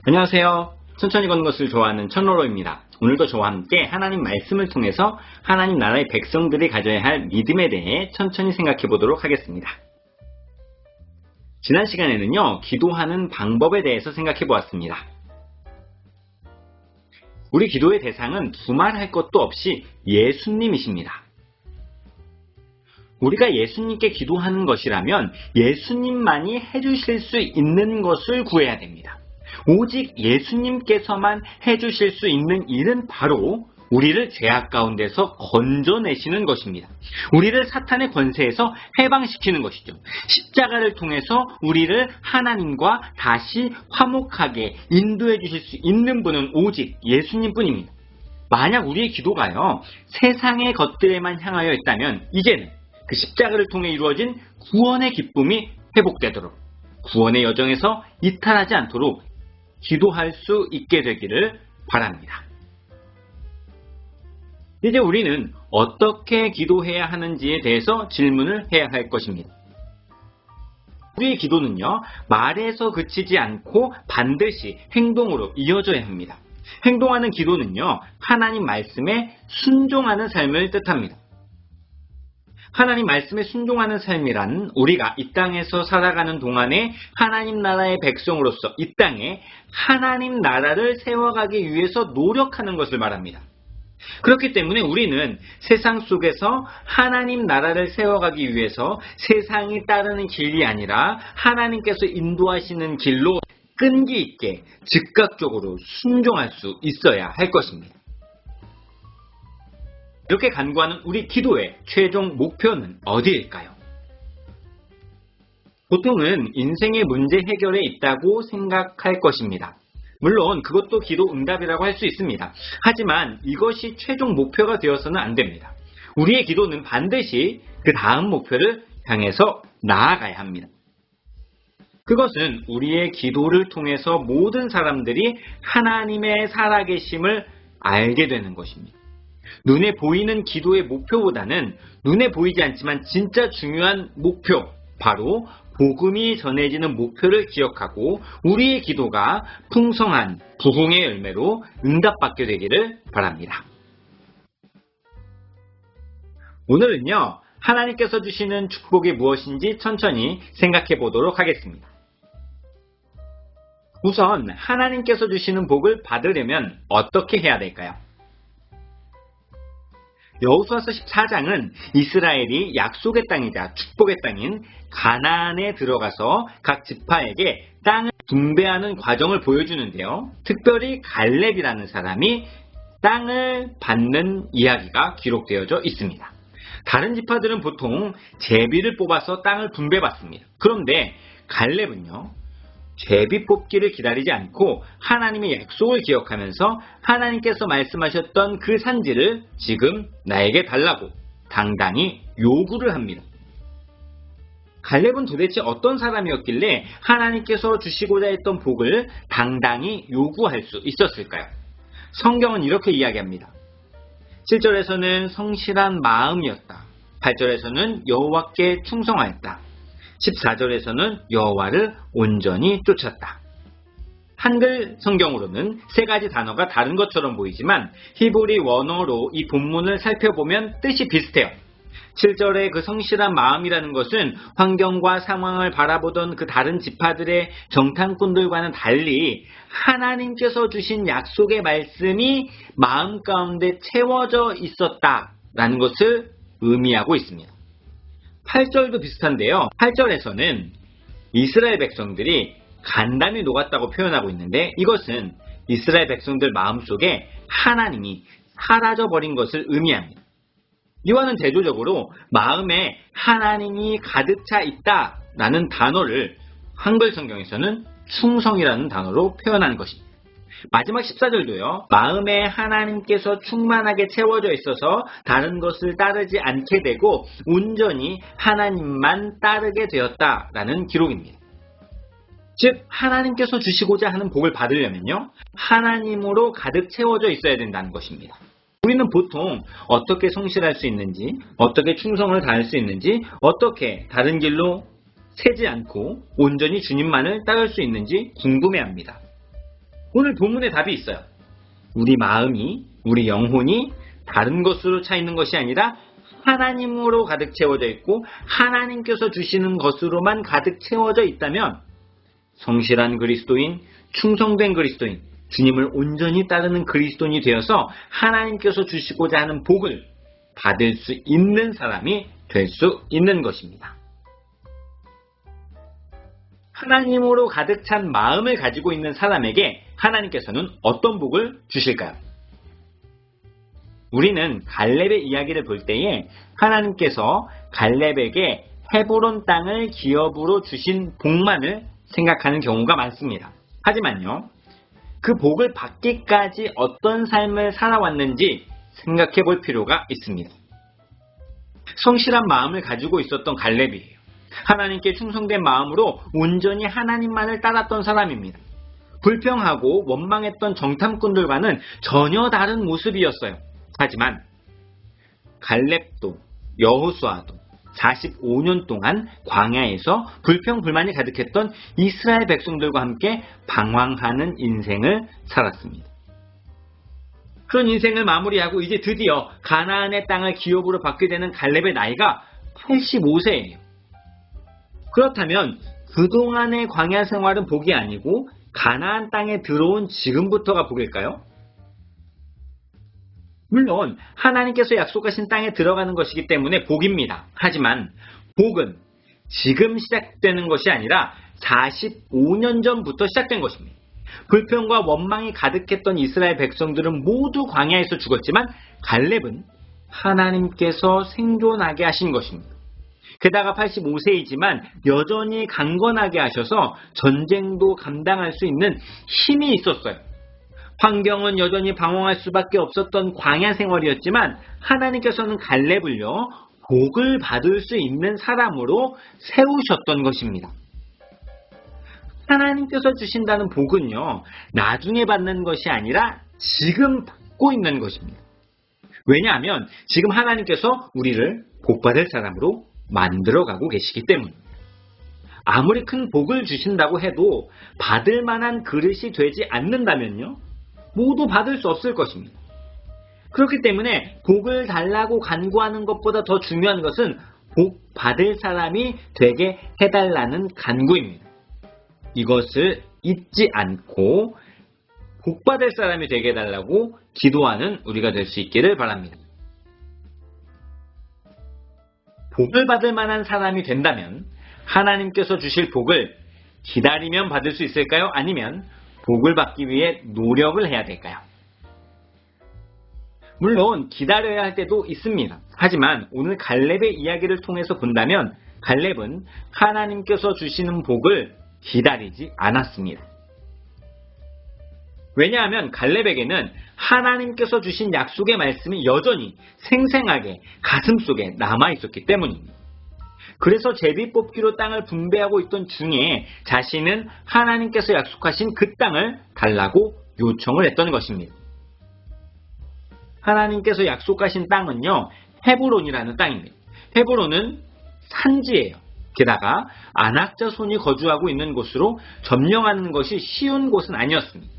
안녕하세요. 천천히 걷는 것을 좋아하는 천로로입니다. 오늘도 저와 함께 하나님 말씀을 통해서 하나님 나라의 백성들이 가져야 할 믿음에 대해 천천히 생각해 보도록 하겠습니다. 지난 시간에는요, 기도하는 방법에 대해서 생각해 보았습니다. 우리 기도의 대상은 두말할 것도 없이 예수님이십니다. 우리가 예수님께 기도하는 것이라면 예수님만이 해주실 수 있는 것을 구해야 됩니다. 오직 예수님께서만 해주실 수 있는 일은 바로 우리를 죄악 가운데서 건져내시는 것입니다. 우리를 사탄의 권세에서 해방시키는 것이죠. 십자가를 통해서 우리를 하나님과 다시 화목하게 인도해 주실 수 있는 분은 오직 예수님뿐입니다. 만약 우리의 기도가요, 세상의 것들에만 향하여 있다면 이제는 그 십자가를 통해 이루어진 구원의 기쁨이 회복되도록, 구원의 여정에서 이탈하지 않도록 기도할 수 있게 되기를 바랍니다. 이제 우리는 어떻게 기도해야 하는지에 대해서 질문을 해야 할 것입니다. 우리의 기도는요, 말에서 그치지 않고 반드시 행동으로 이어져야 합니다. 행동하는 기도는요, 하나님 말씀에 순종하는 삶을 뜻합니다. 하나님 말씀에 순종하는 삶이란 우리가 이 땅에서 살아가는 동안에 하나님 나라의 백성으로서 이 땅에 하나님 나라를 세워가기 위해서 노력하는 것을 말합니다. 그렇기 때문에 우리는 세상 속에서 하나님 나라를 세워가기 위해서 세상이 따르는 길이 아니라 하나님께서 인도하시는 길로 끈기 있게 즉각적으로 순종할 수 있어야 할 것입니다. 이렇게 간구하는 우리 기도의 최종 목표는 어디일까요? 보통은 인생의 문제 해결에 있다고 생각할 것입니다. 물론 그것도 기도 응답이라고 할 수 있습니다. 하지만 이것이 최종 목표가 되어서는 안 됩니다. 우리의 기도는 반드시 그 다음 목표를 향해서 나아가야 합니다. 그것은 우리의 기도를 통해서 모든 사람들이 하나님의 살아계심을 알게 되는 것입니다. 눈에 보이는 기도의 목표보다는 눈에 보이지 않지만 진짜 중요한 목표, 바로 복음이 전해지는 목표를 기억하고 우리의 기도가 풍성한 부흥의 열매로 응답받게 되기를 바랍니다. 오늘은요, 하나님께서 주시는 축복이 무엇인지 천천히 생각해 보도록 하겠습니다. 우선 하나님께서 주시는 복을 받으려면 어떻게 해야 될까요? 여호수아서 14장은 이스라엘이 약속의 땅이자 축복의 땅인 가나안에 들어가서 각 지파에게 땅을 분배하는 과정을 보여주는데요. 특별히 갈렙이라는 사람이 땅을 받는 이야기가 기록되어져 있습니다. 다른 지파들은 보통 제비를 뽑아서 땅을 분배받습니다. 그런데 갈렙은요, 제비 뽑기를 기다리지 않고 하나님의 약속을 기억하면서 하나님께서 말씀하셨던 그 산지를 지금 나에게 달라고 당당히 요구를 합니다. 갈렙은 도대체 어떤 사람이었길래 하나님께서 주시고자 했던 복을 당당히 요구할 수 있었을까요? 성경은 이렇게 이야기합니다. 7절에서는 성실한 마음이었다. 8절에서는 여호와께 충성하였다. 14절에서는 여호와를 온전히 쫓았다. 한글 성경으로는 세 가지 단어가 다른 것처럼 보이지만 히브리 원어로 이 본문을 살펴보면 뜻이 비슷해요. 7절의 그 성실한 마음이라는 것은 환경과 상황을 바라보던 그 다른 지파들의 정탐꾼들과는 달리 하나님께서 주신 약속의 말씀이 마음 가운데 채워져 있었다라는 것을 의미하고 있습니다. 8절도 비슷한데요. 8절에서는 이스라엘 백성들이 간담이 녹았다고 표현하고 있는데 이것은 이스라엘 백성들 마음속에 하나님이 사라져버린 것을 의미합니다. 이와는 대조적으로 마음에 하나님이 가득 차 있다라는 단어를 한글 성경에서는 충성이라는 단어로 표현하는 것입니다. 마지막 14절도요. 마음에 하나님께서 충만하게 채워져 있어서 다른 것을 따르지 않게 되고 온전히 하나님만 따르게 되었다라는 기록입니다. 즉 하나님께서 주시고자 하는 복을 받으려면요, 하나님으로 가득 채워져 있어야 된다는 것입니다. 우리는 보통 어떻게 성실할 수 있는지, 어떻게 충성을 다할 수 있는지, 어떻게 다른 길로 새지 않고 온전히 주님만을 따를 수 있는지 궁금해합니다. 오늘 본문의 답이 있어요. 우리 마음이, 우리 영혼이 다른 것으로 차 있는 것이 아니라 하나님으로 가득 채워져 있고 하나님께서 주시는 것으로만 가득 채워져 있다면 성실한 그리스도인, 충성된 그리스도인, 주님을 온전히 따르는 그리스도인이 되어서 하나님께서 주시고자 하는 복을 받을 수 있는 사람이 될 수 있는 것입니다. 하나님으로 가득 찬 마음을 가지고 있는 사람에게 하나님께서는 어떤 복을 주실까요? 우리는 갈렙의 이야기를 볼 때에 하나님께서 갈렙에게 헤브론 땅을 기업으로 주신 복만을 생각하는 경우가 많습니다. 하지만요, 그 복을 받기까지 어떤 삶을 살아왔는지 생각해 볼 필요가 있습니다. 성실한 마음을 가지고 있었던 갈렙이에요. 하나님께 충성된 마음으로 온전히 하나님만을 따랐던 사람입니다. 불평하고 원망했던 정탐꾼들과는 전혀 다른 모습이었어요. 하지만 갈렙도 여호수아도 45년 동안 광야에서 불평불만이 가득했던 이스라엘 백성들과 함께 방황하는 인생을 살았습니다. 그런 인생을 마무리하고 이제 드디어 가나안의 땅을 기업으로 받게 되는 갈렙의 나이가 85세예요. 그렇다면 그동안의 광야 생활은 복이 아니고 가나안 땅에 들어온 지금부터가 복일까요? 물론 하나님께서 약속하신 땅에 들어가는 것이기 때문에 복입니다. 하지만 복은 지금 시작되는 것이 아니라 45년 전부터 시작된 것입니다. 불평과 원망이 가득했던 이스라엘 백성들은 모두 광야에서 죽었지만 갈렙은 하나님께서 생존하게 하신 것입니다. 게다가 85세이지만 여전히 강건하게 하셔서 전쟁도 감당할 수 있는 힘이 있었어요. 환경은 여전히 방황할 수밖에 없었던 광야 생활이었지만 하나님께서는 갈렙을요, 복을 받을 수 있는 사람으로 세우셨던 것입니다. 하나님께서 주신다는 복은요, 나중에 받는 것이 아니라 지금 받고 있는 것입니다. 왜냐하면 지금 하나님께서 우리를 복받을 사람으로 만들어가고 계시기 때문입니다. 아무리 큰 복을 주신다고 해도 받을 만한 그릇이 되지 않는다면요, 모두 받을 수 없을 것입니다. 그렇기 때문에 복을 달라고 간구하는 것보다 더 중요한 것은 복 받을 사람이 되게 해달라는 간구입니다. 이것을 잊지 않고 복 받을 사람이 되게 해달라고 기도하는 우리가 될 수 있기를 바랍니다. 복을 받을 만한 사람이 된다면 하나님께서 주실 복을 기다리면 받을 수 있을까요? 아니면 복을 받기 위해 노력을 해야 될까요? 물론 기다려야 할 때도 있습니다. 하지만 오늘 갈렙의 이야기를 통해서 본다면 갈렙은 하나님께서 주시는 복을 기다리지 않았습니다. 왜냐하면 갈렙에게는 하나님께서 주신 약속의 말씀이 여전히 생생하게 가슴속에 남아있었기 때문입니다. 그래서 제비뽑기로 땅을 분배하고 있던 중에 자신은 하나님께서 약속하신 그 땅을 달라고 요청을 했던 것입니다. 하나님께서 약속하신 땅은요, 헤브론이라는 땅입니다. 헤브론은 산지예요. 게다가 아낙 자손이 거주하고 있는 곳으로 점령하는 것이 쉬운 곳은 아니었습니다.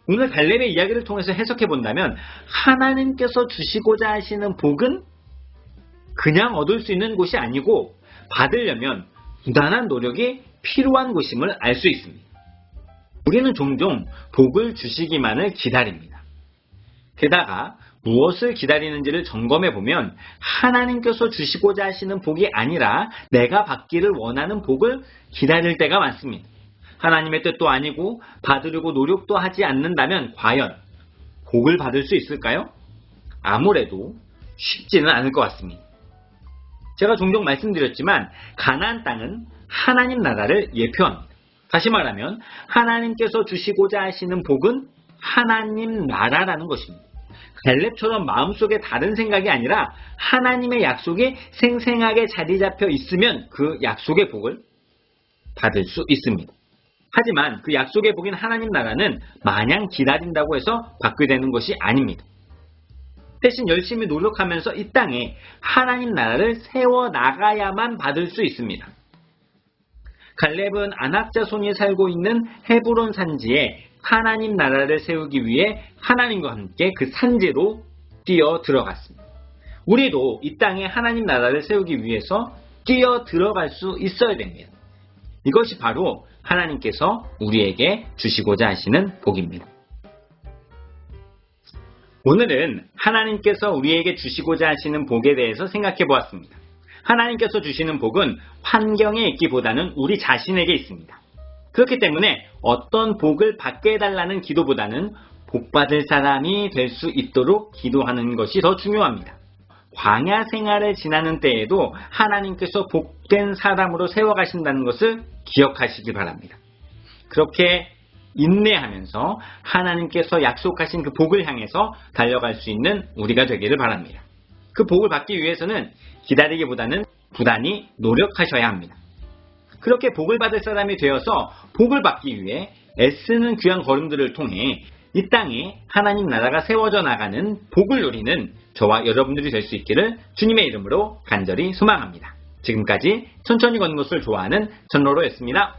오늘 갈렙의 이야기를 통해서 해석해 본다면 하나님께서 주시고자 하시는 복은 그냥 얻을 수 있는 곳이 아니고 받으려면 부단한 노력이 필요한 곳임을 알 수 있습니다. 우리는 종종 복을 주시기만을 기다립니다. 게다가 무엇을 기다리는지를 점검해 보면 하나님께서 주시고자 하시는 복이 아니라 내가 받기를 원하는 복을 기다릴 때가 많습니다. 하나님의 뜻도 아니고 받으려고 노력도 하지 않는다면 과연 복을 받을 수 있을까요? 아무래도 쉽지는 않을 것 같습니다. 제가 종종 말씀드렸지만 가나안 땅은 하나님 나라를 예표합니다. 다시 말하면 하나님께서 주시고자 하시는 복은 하나님 나라라는 것입니다. 갈렙처럼 마음속에 다른 생각이 아니라 하나님의 약속이 생생하게 자리 잡혀 있으면 그 약속의 복을 받을 수 있습니다. 하지만 그 약속의 복인 하나님 나라는 마냥 기다린다고 해서 받게 되는 것이 아닙니다. 대신 열심히 노력하면서 이 땅에 하나님 나라를 세워나가야만 받을 수 있습니다. 갈렙은 아낙 자손이 살고 있는 헤브론 산지에 하나님 나라를 세우기 위해 하나님과 함께 그 산지로 뛰어 들어갔습니다. 우리도 이 땅에 하나님 나라를 세우기 위해서 뛰어 들어갈 수 있어야 됩니다. 이것이 바로 하나님께서 우리에게 주시고자 하시는 복입니다. 오늘은 하나님께서 우리에게 주시고자 하시는 복에 대해서 생각해 보았습니다. 하나님께서 주시는 복은 환경에 있기보다는 우리 자신에게 있습니다. 그렇기 때문에 어떤 복을 받게 해달라는 기도보다는 복받을 사람이 될 수 있도록 기도하는 것이 더 중요합니다. 광야 생활을 지나는 때에도 하나님께서 복된 사람으로 세워가신다는 것을 기억하시길 바랍니다. 그렇게 인내하면서 하나님께서 약속하신 그 복을 향해서 달려갈 수 있는 우리가 되기를 바랍니다. 그 복을 받기 위해서는 기다리기보다는 부단히 노력하셔야 합니다. 그렇게 복을 받을 사람이 되어서 복을 받기 위해 애쓰는 귀한 걸음들을 통해 이 땅에 하나님 나라가 세워져 나가는 복을 누리는 저와 여러분들이 될 수 있기를 주님의 이름으로 간절히 소망합니다. 지금까지 천천히 걷는 것을 좋아하는 전로로였습니다.